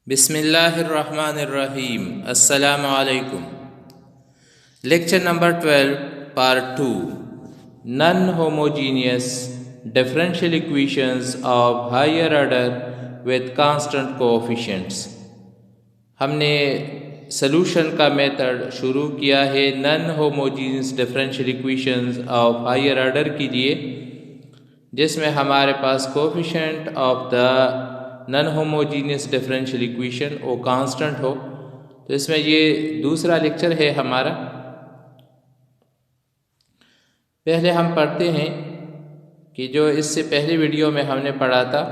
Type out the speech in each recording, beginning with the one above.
बिस्मिल्लाहिर्रहमानिर्रहीम। अस्सलामु अलैकुम। Lecture number 12 part 2 non homogeneous differential equations of higher order with constant coefficients. हमने solution का मेथड शुरू किया है non homogeneous differential equations of higher order के लिए, जिसमें हमारे पास coefficient of the non homogeneous differential equation वो कांस्टेंट हो। तो इसमें ये दूसरा लेक्चर है हमारा। पहले हम पढ़ते हैं कि जो इससे पहले वीडियो में हमने पढ़ा था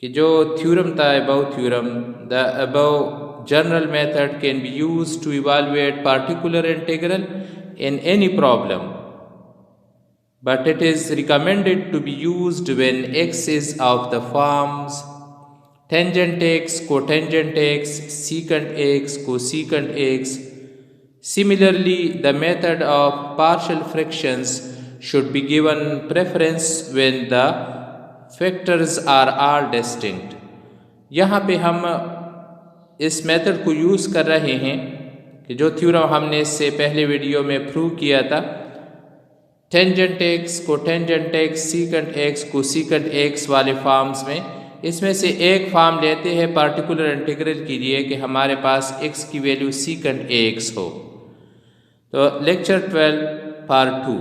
कि जो थ्योरम था above theorem, the above general method can be used to evaluate particular integral in any problem, but it is recommended to be used when x is of the forms tangent x, cotangent x, secant x, cosecant x. Similarly, the method of partial fractions should be given preference when the factors are all distinct. यहाँ पे हम इस method को use कर रहे हैं कि जो थ्योरम हमने इससे पहले वीडियो में प्रूव किया था, tangent x, cotangent x, secant x, cosecant x वाले फॉर्म्स में इसमें से एक फॉर्म लेते हैं पार्टिकुलर इंटीग्रल के लिए कि हमारे पास x की वैल्यू सीकेंट एक्स हो। तो लेक्चर 12 पार्ट 2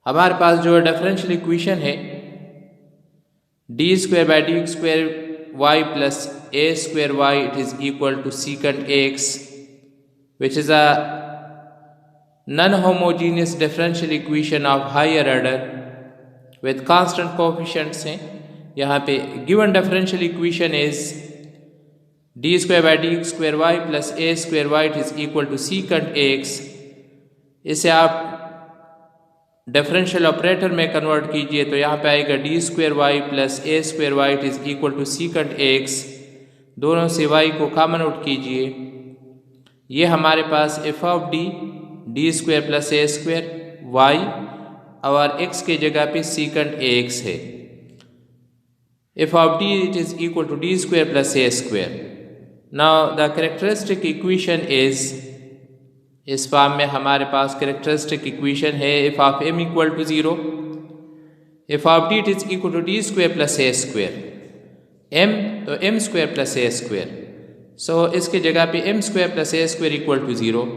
हमारे पास जो डिफरेंशियल इक्वेशन है D square by D square Y plus A square Y it is equal to secant X, which is a non-homogeneous differential equation of higher order with constant coefficients हैं। यहाँ पे given differential equation is d square by d square y plus a square y is equal to secant x। इसे आप differential operator में convert कीजिए तो यहाँ पे आएगा d square y plus a square y is equal to secant x। दोनों से y को कॉमन आउट कीजिए, ये हमारे पास f of D square plus A square Y और x के जगह पे सीकेंट एक्स है। F of D it is equal to D square plus A square. Now the characteristic equation is, इस फॉर्म में हमारे पास कैरेक्टरिस्टिक इक्वेशन है F of M equal to 0, F of D it is equal to D square plus A square, M तो M square plus ए square. So इसके जगह पे M square plus A square equal to 0,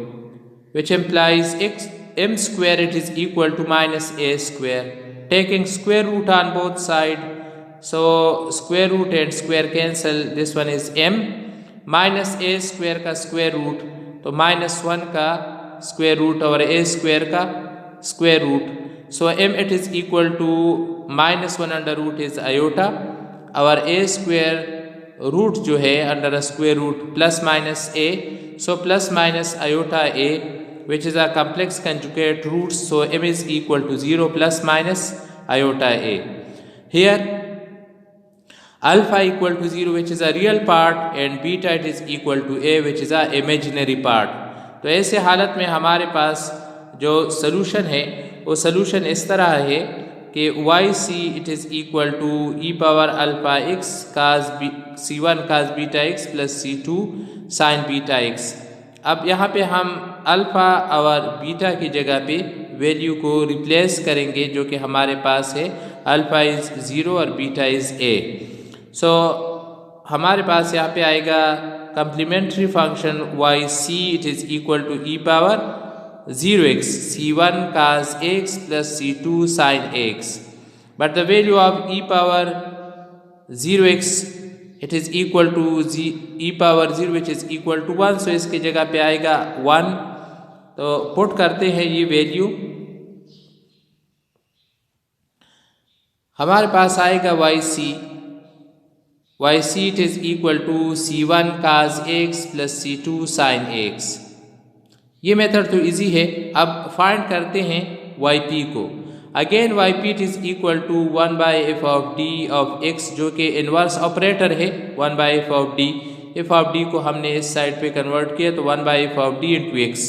which implies x m square it is equal to minus a square, taking square root on both side, so square root and square cancel, this one is m minus a square का square root तो minus 1 का square root और a square का square root, so m it is equal to minus 1 under root is iota और a square root जो है under a square root plus minus a, so plus minus iota a which is a complex conjugate roots, so m is equal to 0 plus minus iota a. Here alpha equal to 0 which is a real part and beta it is equal to a which is a imaginary part. तो ऐसे हालत में हमारे पास जो solution है वो solution इस तरह है कि Y C it is equal to E power alpha X cos C1 cos beta X plus C2 sine beta X. अब यहाँ पे हम अल्फ़ा और बीटा की जगह पे वैल्यू को रिप्लेस करेंगे जो कि हमारे पास है अल्फ़ा इज़ 0 और बीटा इज़ a। सो हमारे पास यहाँ पे आएगा complementary function Y C it is equal to E power 0x C1 cos x plus C2 sin x, but the value of e power 0x it is equal to e power 0 which is equal to 1, so इसके जगह पे आएगा 1। तो put करते हैं ये value, हमारे पास आएगा Y C it is equal to C1 cos x plus C2 sin x। ये मेथड तो इजी है। अब फाइंड करते हैं वाई पी को। Again Y P it is equal to 1 by F of D of X जो कि inverse operator है 1 by F of D. F of D को हमने इस साइड पे कन्वर्ट किया तो 1 by F of D into x.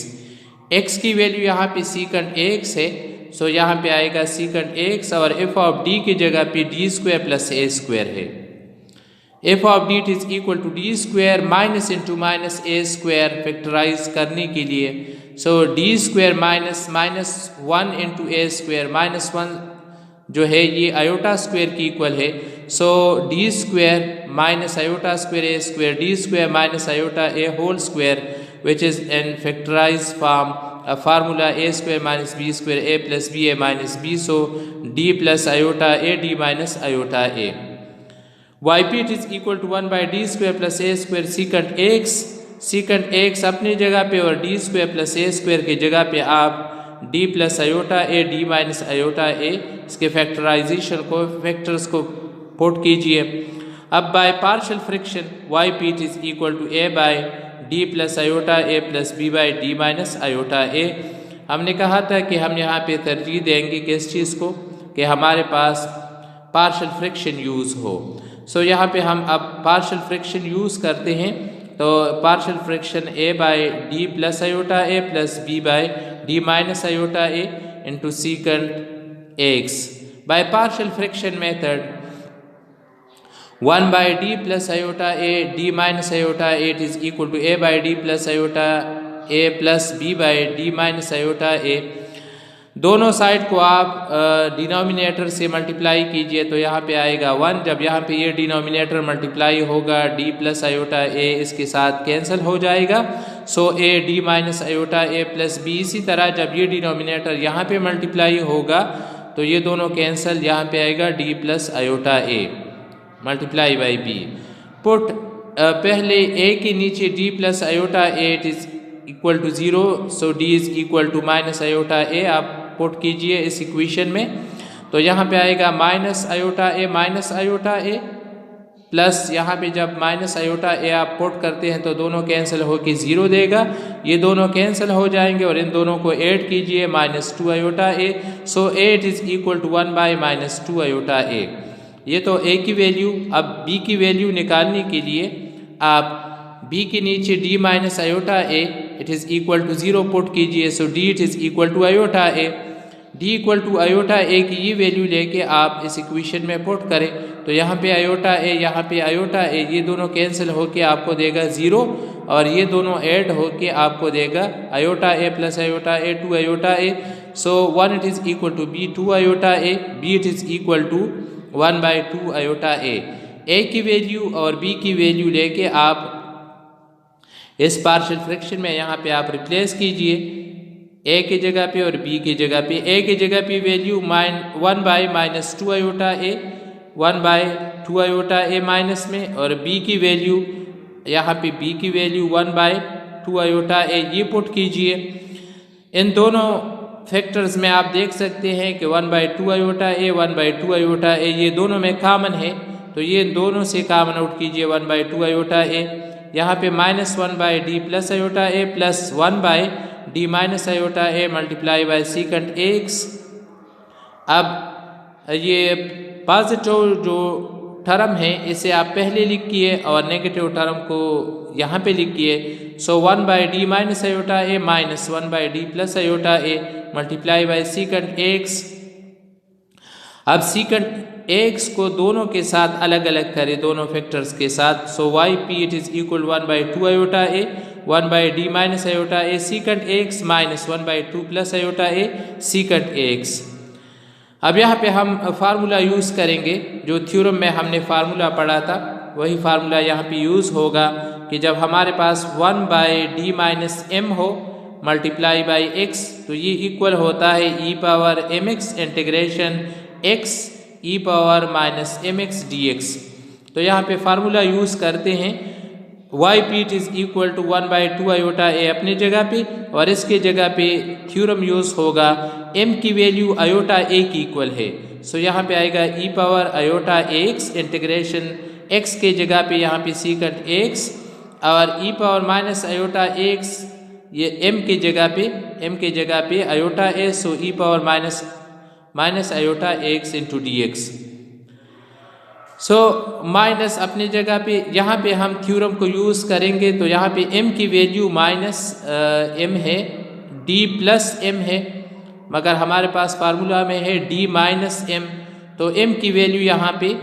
X की वैल्यू यहाँ पे सीकेंट एक्स है, सो यहाँ पे आएगा सीकेंट एक्स और एफ ऑफ डी की जगह पे डी स्क्वायर प्लस ए स्क्वायर है। F of d is equal to D square minus into minus a square factorize करने के लिए। So d square minus minus 1 into a square, minus 1 जो है ये आयोटा स्क्वायर की इक्वल है। So d square minus iota square A square, D square minus iota A whole square which is in factorise form a formula a square minus b square a plus b a minus b, so d plus iota a d minus iota a। yp it is equal to 1 by d square plus a square secant x, secant x अपनी जगह पे और d square plus a square की जगह पे आप d plus iota a d minus iota a इसके factorisation को फैक्टर्स को पुट कीजिए। अब bye partial friction yp it is equal to a by d plus iota a plus b by D minus iota a। हमने कहा था कि हम यहाँ पे तरजीह देंगे किस चीज़ को, कि हमारे पास पार्शियल फ्रिक्शन यूज़ हो। सो यहाँ पे हम अब पार्शियल फ्रिक्शन यूज़ करते हैं, तो partial fraction a by d plus iota a plus b by D minus iota a into secant x। By partial fraction method 1 by d plus iota a d minus iota a it is equal to a by d plus iota a plus b by d minus iota a। दोनों side को आप denominator से multiply कीजिए तो यहाँ पे आएगा 1। जब यहाँ पे ये डिनोमिनेटर मल्टीप्लाई होगा d प्लस आयोटा a इसके साथ कैंसिल हो जाएगा। सो a d minus iota a plus b। इसी तरह जब ये डिनोमिनेटर यहाँ पे मल्टीप्लाई होगा तो ये दोनों कैंसिल, यहाँ पे आएगा d plus iota a multiply by B. Put पहले a के नीचे d plus iota a it is equal to 0, so d is equal to minus iota a आप पुट कीजिए इस इक्वेशन में। तो यहाँ पे आएगा माइनस आयोटा a प्लस यहाँ पे जब माइनस आयोटा a आप पुट करते हैं तो दोनों कैंसिल होकर 0 देगा, ये दोनों कैंसिल हो जाएंगे और इन दोनों को ऐड कीजिए minus 2 iota a। So a it is equal to 1 by minus 2 iota a। ये तो a की वैल्यू। अब b की वैल्यू निकालने के लिए आप b के नीचे d minus iota a it is equal to 0 put कीजिए। So d it is equal to iota a, d equal to iota a की ये वैल्यू लेके आप इस इक्वेशन में पुट करें तो यहाँ पे आयोटा a, यहाँ पे आयोटा a, ये दोनों कैंसिल होके आपको देगा 0 और ये दोनों ऐड होके आपको देगा iota a plus iota a 2 iota a। So 1 it is equal to b 2 iota a, b it is equal to 1 by 2 iota a की वैल्यू और b की वैल्यू लेके आप इस पार्शियल फ्रैक्शन में यहाँ पे आप रिप्लेस कीजिए a की जगह पे और b की जगह पे। a की जगह पे value 1 by minus 2 iota a, 1 by 2 iota a minus में, और b की वैल्यू यहाँ पे b की वैल्यू 1 बाई 2 आयोटा a ये पुट कीजिए। इन दोनों फैक्टर्स में आप देख सकते हैं कि 1 by 2 iota a 1 by 2 iota a ये दोनों में कॉमन है, तो ये दोनों से कॉमन आउट कीजिए 1 बाई 2 आयोटा a। यहाँ पे minus 1 by d plus iota a plus 1 by D minus iota a multiply by secant x। अब ये पॉजिटिव जो टर्म है इसे आप पहले लिखिए और नेगेटिव टर्म को यहाँ पे लिखिए। So 1 by D minus iota a minus 1 by d plus iota a multiply by secant x। अब सीकंट x को दोनों के साथ अलग अलग करें, दोनों फैक्टर्स के साथ। So y P it is equal 1 by 2 iota a 1 by D minus iota a secant x minus 1 by 2 plus iota a secant x। अब यहाँ पे हम फार्मूला यूज़ करेंगे जो थ्योरम में हमने फार्मूला पढ़ा था, वही फार्मूला यहाँ पे यूज़ होगा कि जब हमारे पास 1 बाई डी माइनस एम हो मल्टीप्लाई बाई x तो ये इक्वल होता है e power mx integration x e power minus mx dx। तो यहाँ पे फार्मूला यूज़ करते हैं Y P it is equal to 1 by 2 iota a अपनी जगह पे, और इसके जगह पे थ्योरम यूज़ होगा m की वैल्यू आयोटा a की इक्वल है। सो यहाँ पे आएगा e power iota x integration x के जगह पे यहाँ पे सीकंट x और e power minus iota x ये m के जगह पे iota a। So e power minus iota x into d x. So minus अपनी जगह पे यहाँ पे हम थ्योरम को यूज़ करेंगे तो यहाँ पे m की वैल्यू माइनस m है, d प्लस m है, मगर हमारे पास फार्मूला में है d माइनस m, तो m की वैल्यू यहाँ पे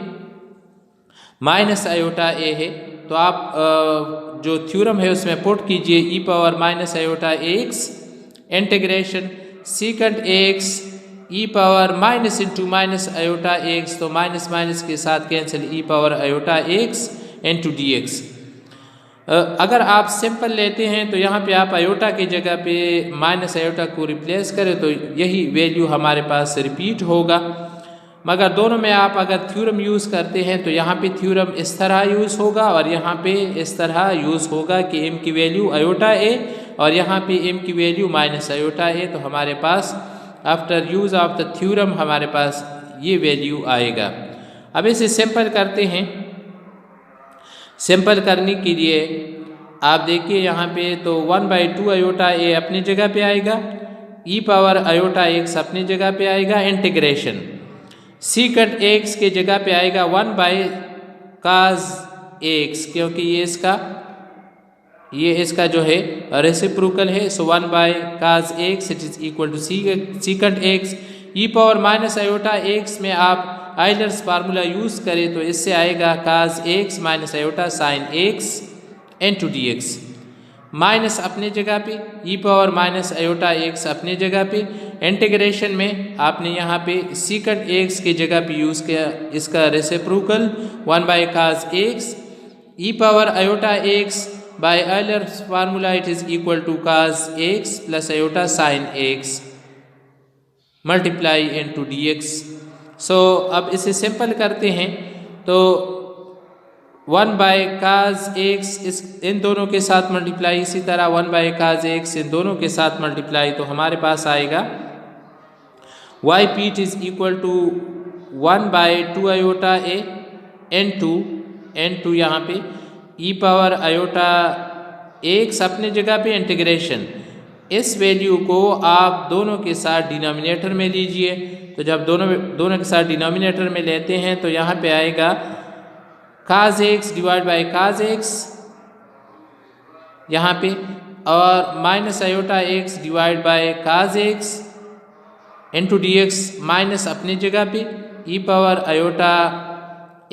माइनस आयोटा ए है, तो आप जो थ्योरम है उसमें पुट कीजिए e power minus iota x integration secant x e power minus into minus iota x, तो माइनस माइनस के साथ cancel e power iota x into d x. अगर आप सिंपल लेते हैं तो यहाँ पे आप आयोटा की जगह पे माइनस आयोटा को रिप्लेस करें तो यही वैल्यू हमारे पास रिपीट होगा। मगर दोनों में आप अगर थ्योरम यूज़ करते हैं तो यहाँ पे थ्योरम इस तरह यूज़ होगा और यहाँ पे इस तरह यूज़ होगा कि m की वैल्यू आयोटा ए और यहाँ पे m की वैल्यू माइनस आयोटा ए, तो हमारे पास after use of the theorem हमारे पास ये वैल्यू आएगा। अब इसे सिंपल करते हैं। सिंपल करने के लिए आप देखिए यहाँ पे तो 1/2 आयोटा ए अपनी जगह पे आएगा, ई पावर आयोटा एक्स अपनी जगह पे आएगा, इंटीग्रेशन सीकंट एक्स के जगह पे आएगा 1/cos एक्स, क्योंकि ये इसका जो है रेसिप्रोकल है। So 1/cos x it is equal to secant x. E power minus iota x में आप आइलर्स फार्मूला यूज़ करें तो इससे आएगा cos x minus iota sine x into d x. Minus अपने जगह पे, ई पावर माइनस आयोटा एक्स अपने जगह पे, इंटीग्रेशन में आपने यहाँ पे सीकंट एक्स की जगह पे यूज़ किया इसका reciprocal 1/cos x, e power iota x by Euler's formula it is equal to cos x plus iota sine x multiply into d x. So अब इसे सिंपल करते हैं तो 1/cos एक्स इन दोनों के साथ मल्टीप्लाई, इसी तरह 1/cos एक्स इन दोनों के साथ मल्टीप्लाई, तो हमारे पास आएगा Y P is equal to 1/2 iota A n2 यहाँ पे ई पावर आयोटा एक्स अपने जगह पे, इंटीग्रेशन इस वैल्यू को आप दोनों के साथ डिनोमिनेटर में लीजिए। तो जब दोनों के साथ डिनोमिनेटर में लेते हैं तो यहाँ पे आएगा cos x divide by cos x यहाँ पे, और minus iota x divide by cos x into d x, minus अपनी जगह पे, ई पावर आयोटा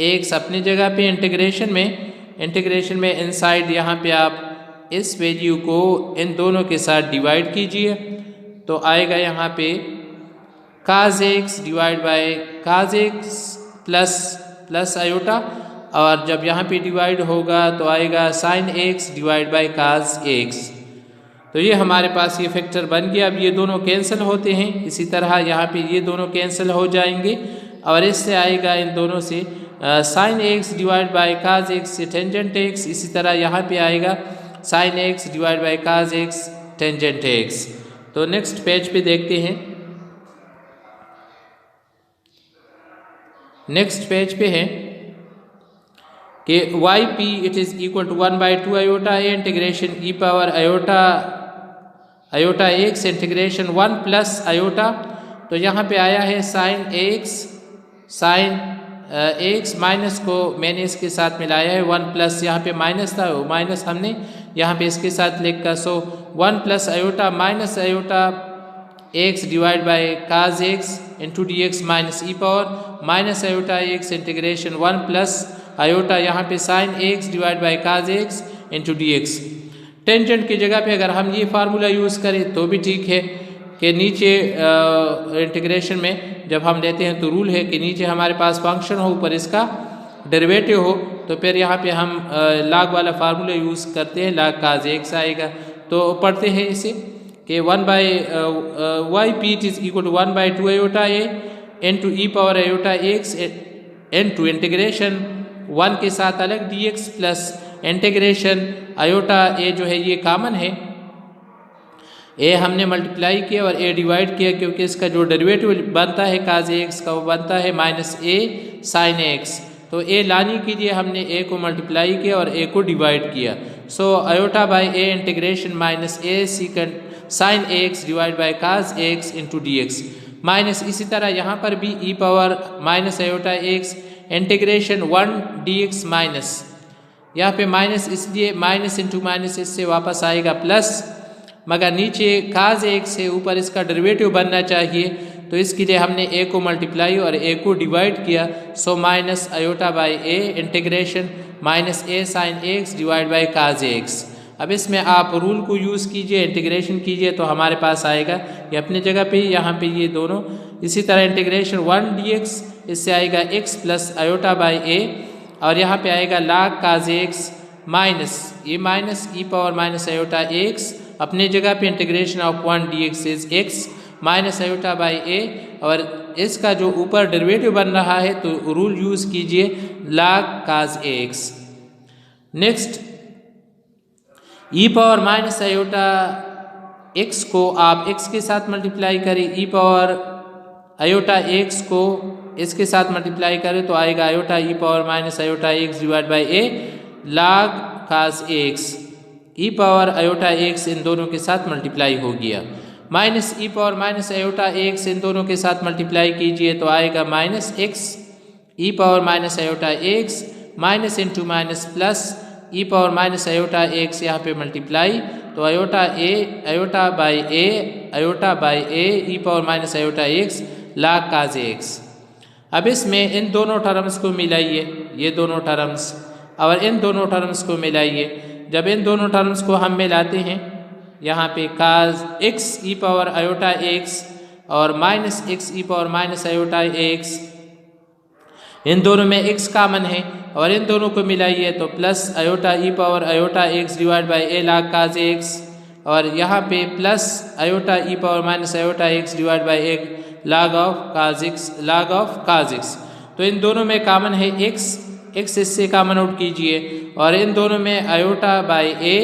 एक्स अपनी जगह पे, इंटीग्रेशन में इनसाइड यहाँ पे आप इस वैल्यू को इन दोनों के साथ डिवाइड कीजिए तो आएगा यहाँ पे cos x divide by cos x plus iota, और जब यहाँ पे डिवाइड होगा तो आएगा sin X divide by cos x. तो ये हमारे पास ये फैक्टर बन गया। अब ये दोनों कैंसिल होते हैं, इसी तरह यहाँ पे ये दोनों कैंसिल हो जाएंगे और इससे आएगा इन दोनों से sin X divide by cos X से टेंजेंट एक्स, इसी तरह यहाँ पे आएगा sin X divide by cos X tangent X. तो नेक्स्ट पेज पे देखते हैं। नेक्स्ट पेज पे है कि Y P it is equal to 1/2 iota A integration E power iota x integration 1 plus iota, तो यहाँ पे आया है साइन एक्स माइनस को मैंने इसके साथ मिलाया है, 1 प्लस यहाँ पे माइनस था, माइनस हमने यहाँ पे इसके साथ लिखा, सो 1 plus iota minus iota x divide by cos x into d x minus e power minus iota x integration 1 plus iota यहाँ पे sign x divide by cos x into d x. Tangent की जगह पे अगर हम ये formula use करें तो भी ठीक है कि नीचे इंटीग्रेशन में जब हम लेते हैं तो रूल है कि नीचे हमारे पास फंक्शन हो ऊपर इसका डेरिवेटिव हो, तो फिर यहाँ पे हम log वाला फार्मूला यूज़ करते हैं, log cos एक्स आएगा। तो पढ़ते हैं इसे कि 1/y p is equal to 1/2 iota a into e power iota x into integration 1 के साथ अलग d x plus integration iota a जो है ये कॉमन है, ए हमने मल्टीप्लाई किया और ए डिवाइड किया क्योंकि इसका जो डेरिवेटिव बनता है cos एक्स का वो बनता है माइनस ए साइन एक्स। तो ए लाने के लिए हमने ए को मल्टीप्लाई किया और ए को डिवाइड किया। So iota by a integration minus a secant sine x divide by cos x into d x, minus इसी तरह यहाँ पर भी e power minus iota x integration 1 d x minus, यहाँ पे माइनस इसलिए माइनस इंटू माइनस इससे वापस आएगा प्लस, मगर नीचे cos एक्स से ऊपर इसका डेरिवेटिव बनना चाहिए तो इसके लिए हमने a को मल्टीप्लाई और a को डिवाइड किया। So minus iota by a integration minus a sine x divide by cos x। अब इसमें आप रूल को यूज़ कीजिए, इंटीग्रेशन कीजिए तो हमारे पास आएगा ये अपनी जगह पे, यहाँ पे ये दोनों। इसी तरह इंटीग्रेशन 1 dx, इससे आएगा x plus iota by a और यहाँ पे आएगा लाग काज x माइनस ये minus e power minus iota x अपनी जगह पे। Integration of 1 dx is x minus iota by a और इसका जो ऊपर डेरिवेटिव बन रहा है तो रूल यूज़ कीजिए लाग काज x। नेक्स्ट ई पावर माइनस आयोटा x को आप x के साथ मल्टीप्लाई करें, ई पावर आयोटा x को इसके साथ मल्टीप्लाई करें तो आएगा iota e power minus iota x divide by a log cos x। E power iota x इन दोनों के साथ मल्टीप्लाई हो गया, minus e power minus iota x इन दोनों के साथ मल्टीप्लाई कीजिए तो आएगा माइनस x ई power minus iota x minus into minus plus ई पावर माइनस आयोटा x यहाँ पे मल्टीप्लाई तो iota by a e power minus iota x लाग काज x। अब इसमें इन दोनों टर्म्स को मिलाइए, ये दोनों टर्म्स और इन दोनों टर्म्स को मिलाइए। जब इन दोनों टर्म्स को हम मिलाते हैं यहाँ पे काज x ई पावर आयोटा x और माइनस x ई पावर माइनस आयोटा x, इन दोनों में x कॉमन है और इन दोनों को मिलाइए तो plus iota e power iota x divide by a log cos x और यहाँ पे plus iota e power minus iota x divide by a लाग ऑफ काज x। तो इन दोनों में कॉमन है x इससे कॉमन आउट कीजिए और इन दोनों में आयोटा बाई a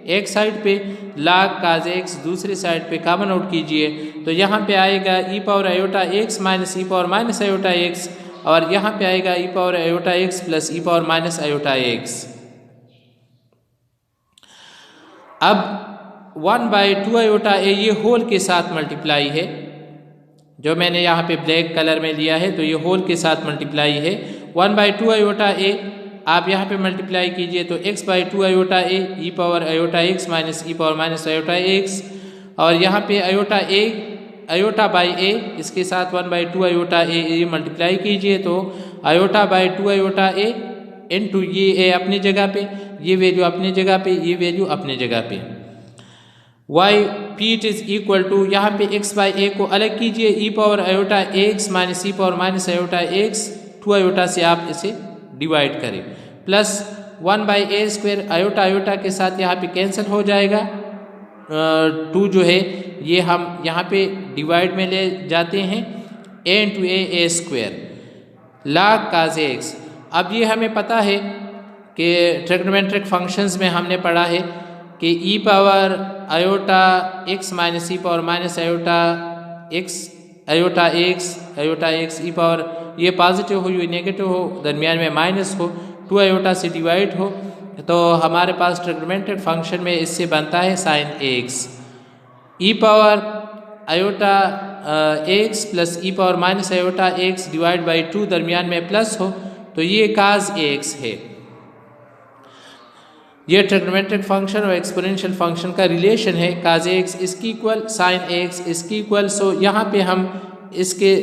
एक साइड पे लाग काज x दूसरी साइड पे कॉमन आउट कीजिए तो यहाँ पे आएगा ई power iota x minus e power minus iota x और यहाँ पे आएगा ई पावर आयोटा x प्लस ई पावर माइनस आयोटा x। अब 1/2 आयोटा a ये होल के साथ मल्टीप्लाई है, जो मैंने यहाँ पे ब्लैक कलर में लिया है तो ये होल के साथ मल्टीप्लाई है। 1/2 आयोटा a आप यहाँ पे मल्टीप्लाई कीजिए तो x/2 iota a e power iota x minus e power minus iota x और यहाँ पे आयोटा बाई a इसके साथ 1/2 आयोटा a मल्टीप्लाई कीजिए तो iota by 2 iota a into ये a अपनी जगह पे, ये वैल्यू अपनी जगह पे, ये वैल्यू अपनी जगह पे। y p it is equal to यहाँ पे x बाई a को अलग कीजिए, e power iota x minus e power minus iota x 2 iota से आप इसे डिवाइड करें प्लस 1/a स्क्वायर आयोटा के साथ यहाँ पे कैंसिल हो जाएगा। 2 जो है ये हम यहाँ पे डिवाइड में ले जाते हैं a इंटू a स्क्वायर लाग काज x। अब ये हमें पता है कि ट्रिग्नोमेट्रिक फंक्शंस में हमने पढ़ा है कि ई power iota x minus e power minus iota x ई पावर ये पॉजिटिव हो ये नेगेटिव हो, दरमियान में माइनस हो, 2 आयोटा से डिवाइड हो तो हमारे पास ट्रिग्नोमेट्रिक फंक्शन में इससे बनता है sine x। E power iota x plus E power minus iota x divide by 2 दरमियान में प्लस हो तो ये काज x है। ये ट्रिग्नोमेट्रिक फंक्शन और एक्सपोनेंशियल फंक्शन का रिलेशन है, काज x इसकी इक्वल साइन x इसकी इक्वल। सो यहाँ पे हम इसके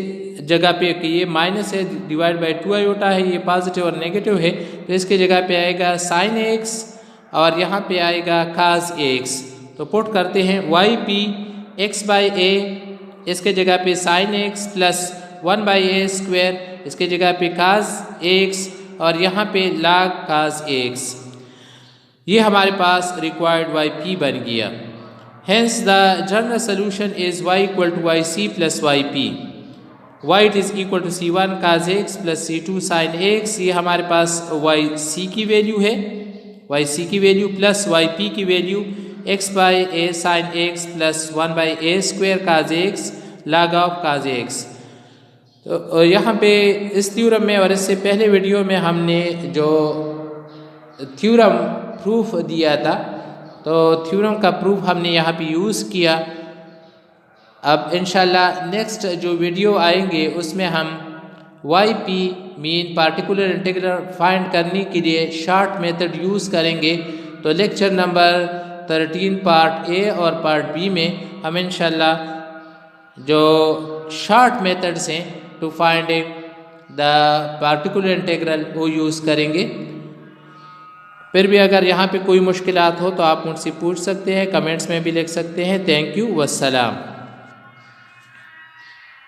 जगह पे कि ये माइनस है डिवाइड बाई 2 आयोटा है, ये पॉजिटिव और नेगेटिव है तो इसके जगह पे आएगा साइन x और यहाँ पे आएगा काज x। तो पुट करते हैं y p x by a इसके जगह पे sign x plus 1/a square इसके जगह पे काज x और यहाँ पे लाग काज x। ये हमारे पास रिक्वायर्ड y p बन गया। Hence the general solution is y equal to y c plus y p। y it is equal to c1 cos x plus c2 sine x। ये हमारे पास y c की value है, y c की value plus y p की value x by a sine x plus 1/a square cos x log of cos x। तो यहाँ पे इस थ्योरम में और इससे पहले वीडियो में हमने जो थ्योरम प्रूफ दिया था तो थ्योरम का प्रूफ हमने यहाँ पे यूज़ किया। अब इंशाल्लाह नेक्स्ट जो वीडियो आएंगे उसमें हम Y P mean particular integral find करने के लिए शॉर्ट मेथड यूज़ करेंगे। तो लेक्चर नंबर 13 पार्ट ए और पार्ट बी में हम इंशाल्लाह जो शॉर्ट मेथड्स हैं to find the particular integral वो यूज़ करेंगे। फिर भी अगर यहाँ पे कोई मुश्किलात हो तो आप मुझसे पूछ सकते हैं, कमेंट्स में भी लिख सकते हैं। Thank you, वस्सलाम।